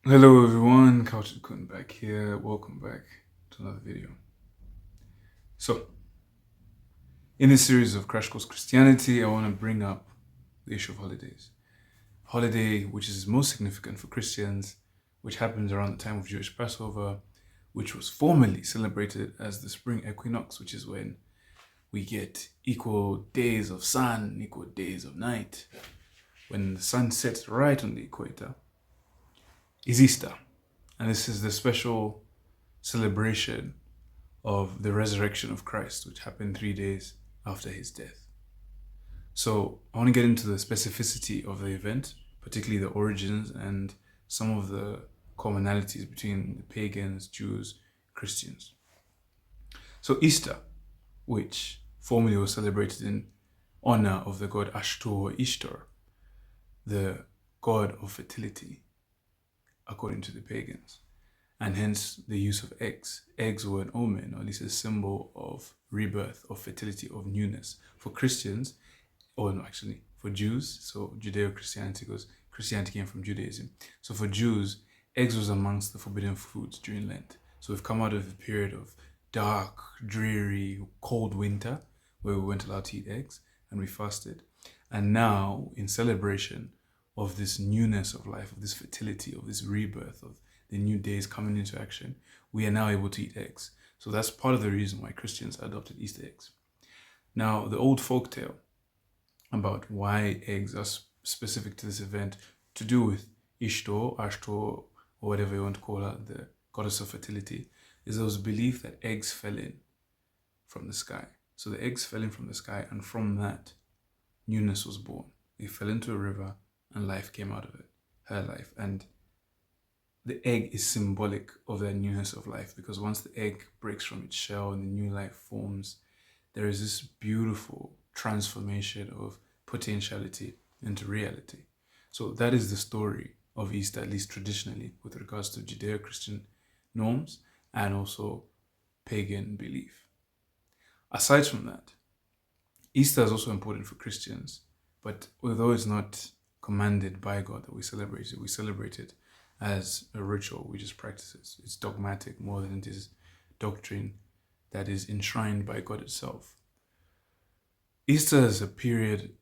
Hello everyone, Kultured Khun back here. Welcome back to another video. So, in this series of Crash Course Christianity, I want to bring up the issue of holidays. Holiday which is most significant for Christians, which happens around the time of Jewish Passover, which was formerly celebrated as the spring equinox, which is when we get equal days of sun, equal days of night. When the sun sets right on the equator, is Easter. And this is the special celebration of the resurrection of Christ, which happened 3 days after his death. So I want to get into the specificity of the event, particularly the origins and some of the commonalities between the pagans, Jews, Christians. So Easter, which formerly was celebrated in honor of the god Ashtor or Ishtar, the god of fertility, according to the pagans, and hence the use of eggs. Eggs were an omen, or at least a symbol of rebirth, of fertility, of newness. For Christians, or no, actually, for Jews, so Judeo-Christianity, because Christianity came from Judaism. So for Jews, eggs was amongst the forbidden foods during Lent. So we've come out of a period of dark, dreary, cold winter, where we weren't allowed to eat eggs, and we fasted. And now, in celebration of this newness of life, of this fertility, of this rebirth, of the new days coming into action, we are now able to eat eggs. So that's part of the reason why Christians adopted Easter eggs. Now, the old folktale about why eggs are specific to this event, to do with Ishtar, Ashtar, or whatever you want to call her, the goddess of fertility, is there was belief that eggs fell in from the sky. So the eggs fell in from the sky, and from that, newness was born. They fell into a river, and life came out of it, her life. And the egg is symbolic of that newness of life, because once the egg breaks from its shell and the new life forms, there is this beautiful transformation of potentiality into reality. So that is the story of Easter, at least traditionally, with regards to Judeo-Christian norms and also pagan belief. Aside from that, Easter is also important for Christians, but although it's not commanded by God that we celebrate it as a ritual. We just practice it. It's dogmatic more than it is doctrine that is enshrined by God itself. Easter is a period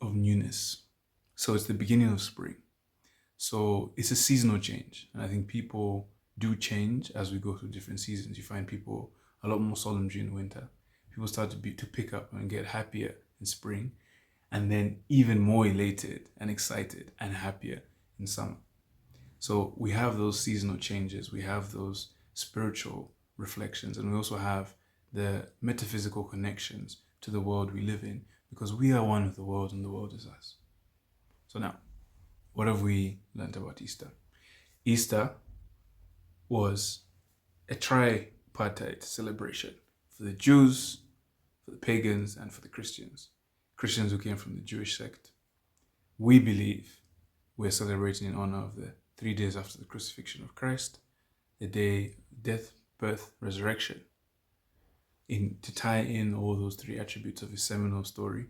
of newness. So it's the beginning of spring. So it's a seasonal change. And I think people do change as we go through different seasons. You find people a lot more solemn during winter. People start to pick up and get happier in spring, and then even more elated and excited and happier in summer. So we have those seasonal changes, we have those spiritual reflections, and we also have the metaphysical connections to the world we live in, because we are one with the world and the world is us. So now, what have we learned about Easter? Easter was a tripartite celebration for the Jews, for the pagans, and for the Christians. Christians who came from the Jewish sect. We believe we're celebrating in honor of the 3 days after the crucifixion of Christ, the day death, birth, resurrection. To tie in all those three attributes of his seminal story,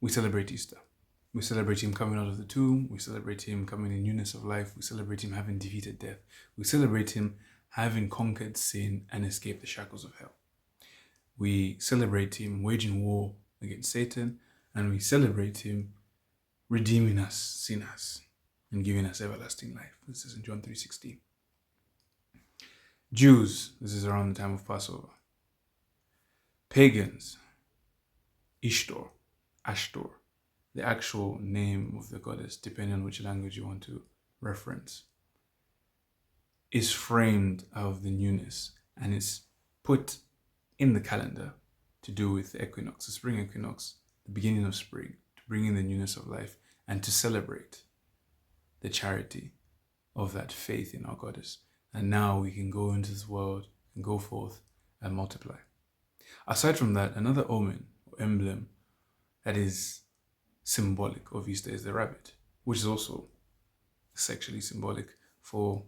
we celebrate Easter. We celebrate him coming out of the tomb. We celebrate him coming in newness of life. We celebrate him having defeated death. We celebrate him having conquered sin and escaped the shackles of hell. We celebrate him waging war against Satan, and we celebrate him redeeming us sinners and giving us everlasting life. This is in John 3:16. Jews, this is around the time of Passover. Pagans, Ishtar, Ashtor, the actual name of the goddess, depending on which language you want to reference, is framed out of the newness and is put in the calendar to do with the equinox, the spring equinox, the beginning of spring, to bring in the newness of life and to celebrate the charity of that faith in our goddess. And now we can go into this world and go forth and multiply. Aside from that, another omen or emblem that is symbolic of Easter is the rabbit, which is also sexually symbolic for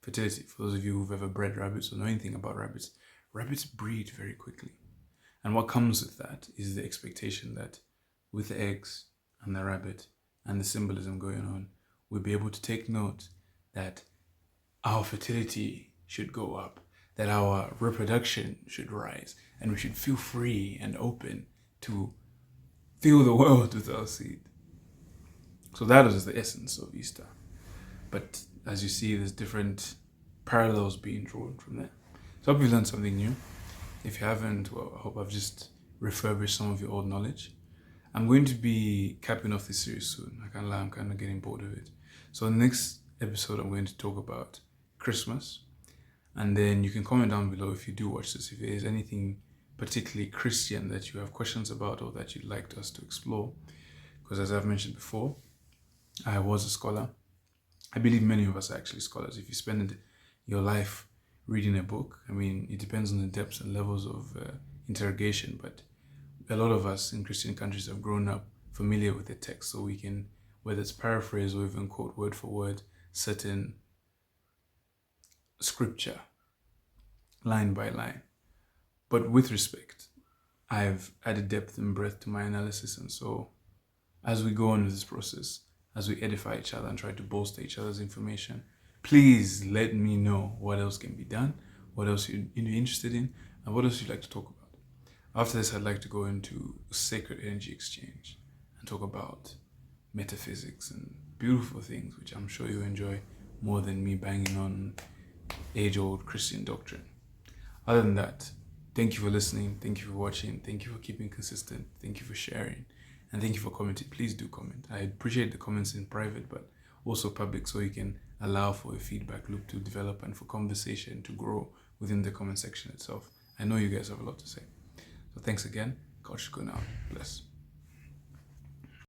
fertility. For those of you who've ever bred rabbits or know anything about rabbits, rabbits breed very quickly. And what comes with that is the expectation that with the eggs and the rabbit and the symbolism going on, we'll be able to take note that our fertility should go up, that our reproduction should rise, and we should feel free and open to fill the world with our seed. So that is the essence of Easter. But as you see, there's different parallels being drawn from there. So I hope you learned something new. If you haven't, well, I hope I've just refurbished some of your old knowledge. I'm going to be capping off this series soon. I can't lie, I'm kind of getting bored of it. So in the next episode, I'm going to talk about Christmas. And then you can comment down below if you do watch this, if there is anything particularly Christian that you have questions about or that you'd like us to explore. Because as I've mentioned before, I was a scholar. I believe many of us are actually scholars. If you spend your life reading a book, I mean, it depends on the depths and levels of interrogation, but a lot of us in Christian countries have grown up familiar with the text, so we can, whether it's paraphrase or even quote word for word, certain scripture, line by line. But with respect, I've added depth and breadth to my analysis, and so as we go on with this process, as we edify each other and try to bolster each other's information, please let me know what else can be done, what else you'd be interested in, and what else you'd like to talk about. After this, I'd like to go into sacred energy exchange and talk about metaphysics and beautiful things, which I'm sure you enjoy more than me banging on age-old Christian doctrine. Other than that, thank you for listening, thank you for watching, thank you for keeping consistent, thank you for sharing, and thank you for commenting. Please do comment. I appreciate the comments in private, but also public, so you can allow for a feedback loop to develop and for conversation to grow within the comment section itself. I know you guys have a lot to say. So thanks again. Kultured Khun out. Bless.